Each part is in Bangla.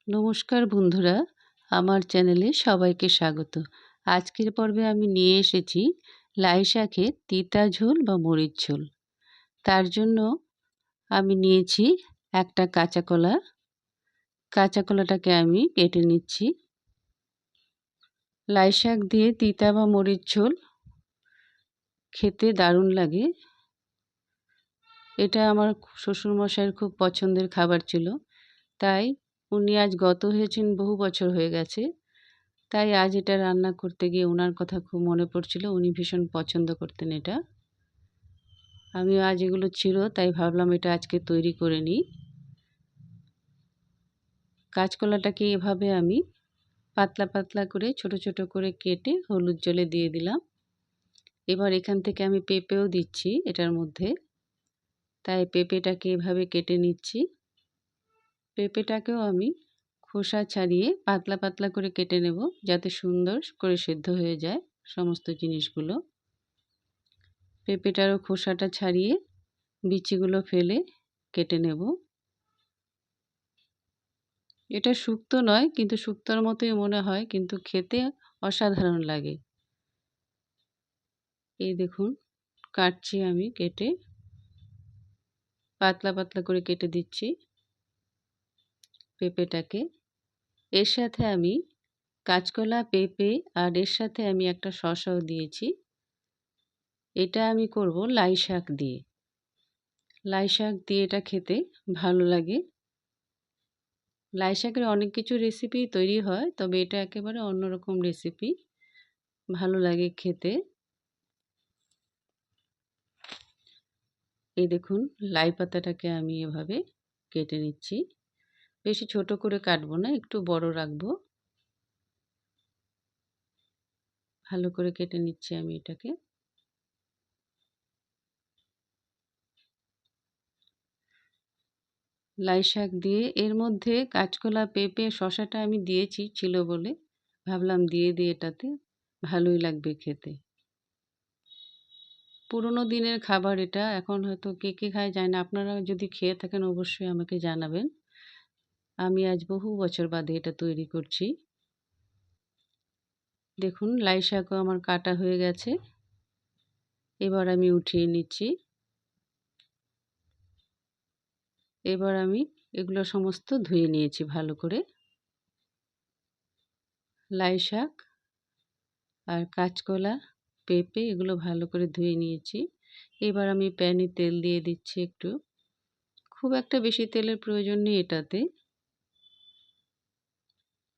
নমস্কার বন্ধুরা, আমার চ্যানেলে সবাইকে স্বাগত। আজকের পর্বে আমি নিয়ে এসেছি লাই শাকের তিতা ঝোল বা মরিচ ঝোল। তার জন্য আমি নিয়েছি একটা কাঁচা কলা। কাঁচা কলাটাকে আমি কেটে নিচ্ছি। লাই শাক দিয়ে তিতা বা মরিচ ঝোল খেতে দারুণ লাগে। এটা আমার শ্বশুরমশাইয়ের খুব পছন্দের খাবার ছিল। তাই উনি আজ গত হয়েছেন, বহু বছর হয়ে গেছে। তাই আজ এটা রান্না করতে গিয়ে ওনার কথা খুব মনে পড়ছিল। উনি ভীষণ পছন্দ করতেন এটা। আমিও আজ এগুলো ছিল তাই ভাবলাম এটা আজকে তৈরি করে নিই। কাঁচকলাটাকে এভাবে আমি পাতলা পাতলা করে ছোট ছোট করে কেটে হলুদ জলে দিয়ে দিলাম। এবার এখান থেকে আমি পেঁপেও দিচ্ছি এটার মধ্যে। তাই পেঁপেটাকে এভাবে কেটে নিচ্ছি। পেঁপেটাকেও আমি খোসা ছাড়িয়ে পাতলা পাতলা করে কেটে নেব, যাতে সুন্দর করে সেদ্ধ হয়ে যায় সমস্ত জিনিসগুলো। পেঁপেটারও খোসাটা ছাড়িয়ে বিচিগুলো ফেলে কেটে নেব। এটা শুক্তো নয়, কিন্তু শুক্তোর মতোই মনে হয়, কিন্তু খেতে অসাধারণ লাগে। এই দেখুন, কাটছি আমি, কেটে পাতলা পাতলা করে কেটে দিচ্ছি পেঁপেটাকে। এর সাথে আমি কাঁচকলা, পেঁপে আর এর সাথে আমি একটা শসাও দিয়েছি। এটা আমি করব লাই শাক দিয়ে। লাই শাক দিয়ে এটা খেতে ভালো লাগে। লাই শাকের অনেক কিছু রেসিপি তৈরি হয়, তবে এটা একেবারে অন্যরকম রেসিপি, ভালো লাগে খেতে। এই দেখুন, লাই পাতাটাকে আমি এভাবে কেটে নিচ্ছি। বেশি ছোট করে কাটবো না, একটু বড় রাখবো। ভালো করে কেটে নিচ্ছি আমি এটাকে। লাই শাক দিয়ে এর মধ্যে কাঁচকলা, পেঁপে, শসাটা আমি দিয়েছি ছিল বলে ভাবলাম দিয়ে দিই এটাতে, ভালোই লাগবে খেতে। পুরোনো দিনের খাবার এটা, এখন হয়তো কে কে খায় যায় না। আপনারা যদি খেয়ে থাকেন অবশ্যই আমাকে জানাবেন। আমি আজ বহু বছর বাদে এটা তৈরি করছি। দেখুন, লাই শাকও আমার কাটা হয়ে গেছে। এবার আমি উঠিয়ে নিচ্ছি। এবার আমি এগুলো সমস্ত ধুয়ে নিয়েছি ভালো করে। লাই শাক আর কাঁচকলা, পেঁপে এগুলো ভালো করে ধুয়ে নিয়েছি। এবার আমি প্যানে তেল দিয়ে দিচ্ছি একটু। খুব একটা বেশি তেলের প্রয়োজন নেই এটাতে।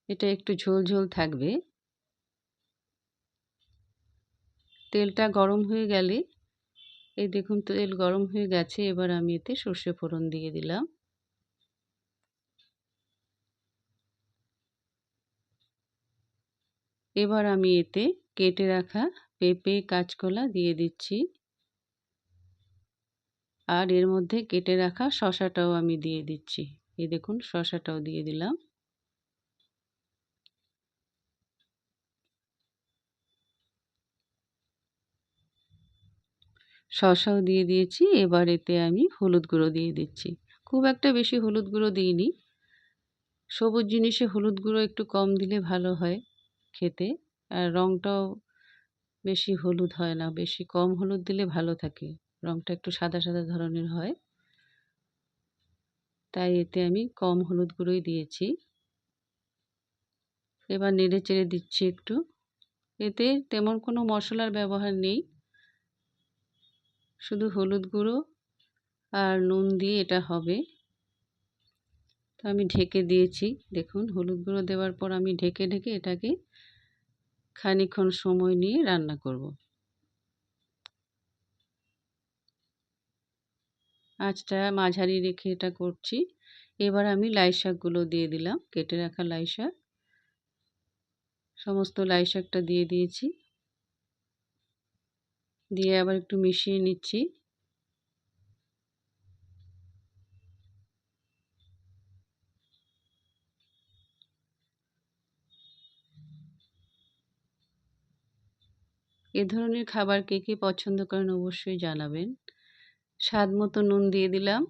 এটা একটু ঝোল ঝোল থাকবে। তেলটা গরম হয়ে গেলে, এই দেখুন তেল গরম হয়ে গেছে, এবার আমি এতে সর্ষে ফোড়ন দিয়ে দিলাম। এবার আমি এতে কেটে রাখা পেঁপে, কাঁচকলা দিয়ে দিচ্ছি। আর এর মধ্যে কেটে রাখা শসাটাও আমি দিয়ে দিচ্ছি। এই দেখুন, শসাটাও দিয়ে দিলাম। শসাও দিয়ে দিয়েছি। এবার এতে আমি হলুদ গুঁড়ো দিয়ে দিচ্ছি। খুব একটা বেশি হলুদ গুঁড়ো দিইনি। সবুজ জিনিসে হলুদ গুঁড়ো একটু কম দিলে ভালো হয় খেতে। আর রঙটাও বেশি হলুদ হয় না, বেশি কম হলুদ দিলে ভালো থাকে। রঙটা একটু সাদা সাদা ধরনের হয়। তাই এতে আমি কম হলুদ গুঁড়োই দিয়েছি। এবার নেড়ে চেড়ে দিচ্ছি একটু। এতে তেমন কোনো মশলার ব্যবহার নেই, শুধু হলুদ গুঁড়ো আর নুন দিয়ে এটা হবে। তো আমি ঢেকে দিয়েছি। দেখুন, হলুদ গুঁড়ো দেওয়ার পর আমি ঢেকে ঢেকে এটাকে খানিকক্ষণ সময় নিয়ে রান্না করব। আঁচটা মাঝারি রেখে এটা করছি। এবার আমি লাই শাকগুলো দিয়ে দিলাম, কেটে রাখা লাই শাক। সমস্ত লাই শাকটা দিয়ে দিয়েছি। দিয়ে আবার একটু মিশিয়ে নিচ্ছি। এ ধরনের খাবার কে কে পছন্দ করেন অবশ্যই জানাবেন। স্বাদ মতো নুন দিয়ে দিলাম।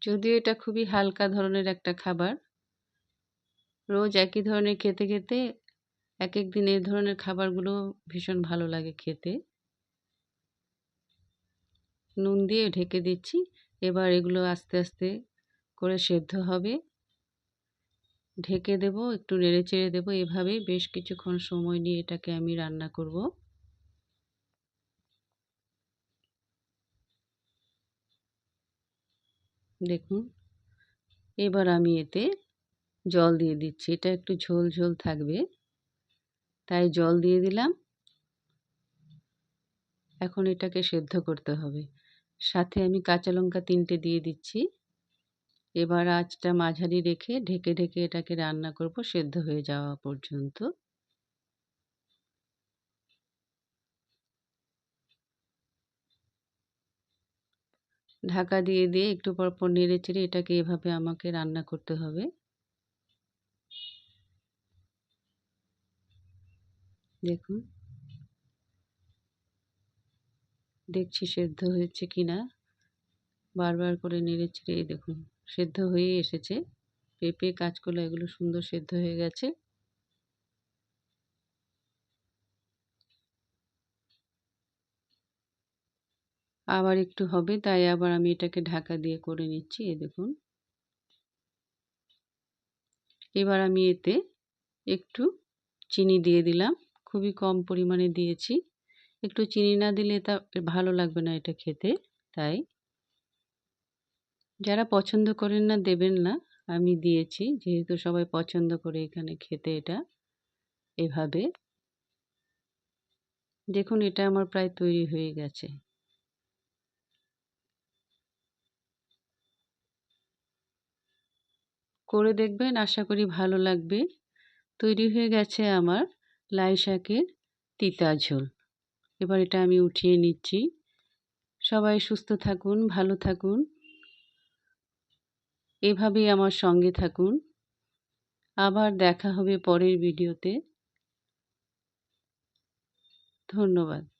যদিও এটা খুবই হালকা ধরনের একটা খাবার। রোজ একই ধরনের খেতে, খেতে একেক দিন এই ধরনের খাবারগুলো ভীষণ ভালো লাগে খেতে। নুন দিয়ে ঢেকে দিচ্ছি। এবার এগুলো আস্তে, আস্তে করে সেদ্ধ হবে। ঢেকে দেব, একটু নেড়েচেড়ে দেব। এভাবেই বেশ কিছুক্ষণ সময় নিয়ে এটাকে আমি রান্না করব। দেখুন, এবার আমি এতে জল দিয়ে দিচ্ছি। এটা একটু ঝোল, ঝোল থাকবে। তাই জল দিয়ে দিলাম। এখন এটাকে সেদ্ধ করতে হবে। সাথে আমি কাঁচা লঙ্কা ৩ টে দিয়ে দিচ্ছি। এবার আঁচটা মাঝারি রেখে ঢেকে, ঢেকে এটাকে রান্না করব সেদ্ধ হয়ে যাওয়া পর্যন্ত। ঢাকা দিয়ে, দিয়ে একটু পর, পর নেড়েচেড়ে এটাকে এভাবে আমাকে রান্না করতে হবে। দেখুন, দেখছি সেদ্ধ হয়েছে কিনা। বারবার করে নেড়েচেড়ে এই দেখুন সেদ্ধ হয়েই এসেছে। পেঁপে, কাঁচকলা এগুলো সুন্দর সেদ্ধ হয়ে গেছে। আবার একটু হবে তাই আবার আমি এটাকে ঢাকা দিয়ে করে নিচ্ছি। এই দেখুন। এবার আমি এতে একটু চিনি দিয়ে দিলাম। খুবই কম পরিমাণে দিয়েছি। একটু চিনি না দিলে তা ভালো লাগবে না এটা খেতে। তাই যারা পছন্দ করেন না দেবেন না। আমি দিয়েছি যেহেতু সবাই পছন্দ করে এখানে খেতে এটা এভাবে। দেখুন এটা আমার প্রায় তৈরি হয়ে গেছে। করে দেখবেন আশা করি ভালো লাগবে। তৈরি হয়ে গেছে আমার লাই শাকের তিতা ঝোল। এবার এটা আমি উঠিয়ে নিচ্ছি। সবাই সুস্থ থাকুন, ভালো থাকুন। এভাবেই আমার সঙ্গে থাকুন। আবার দেখা হবে পরের ভিডিওতে। ধন্যবাদ।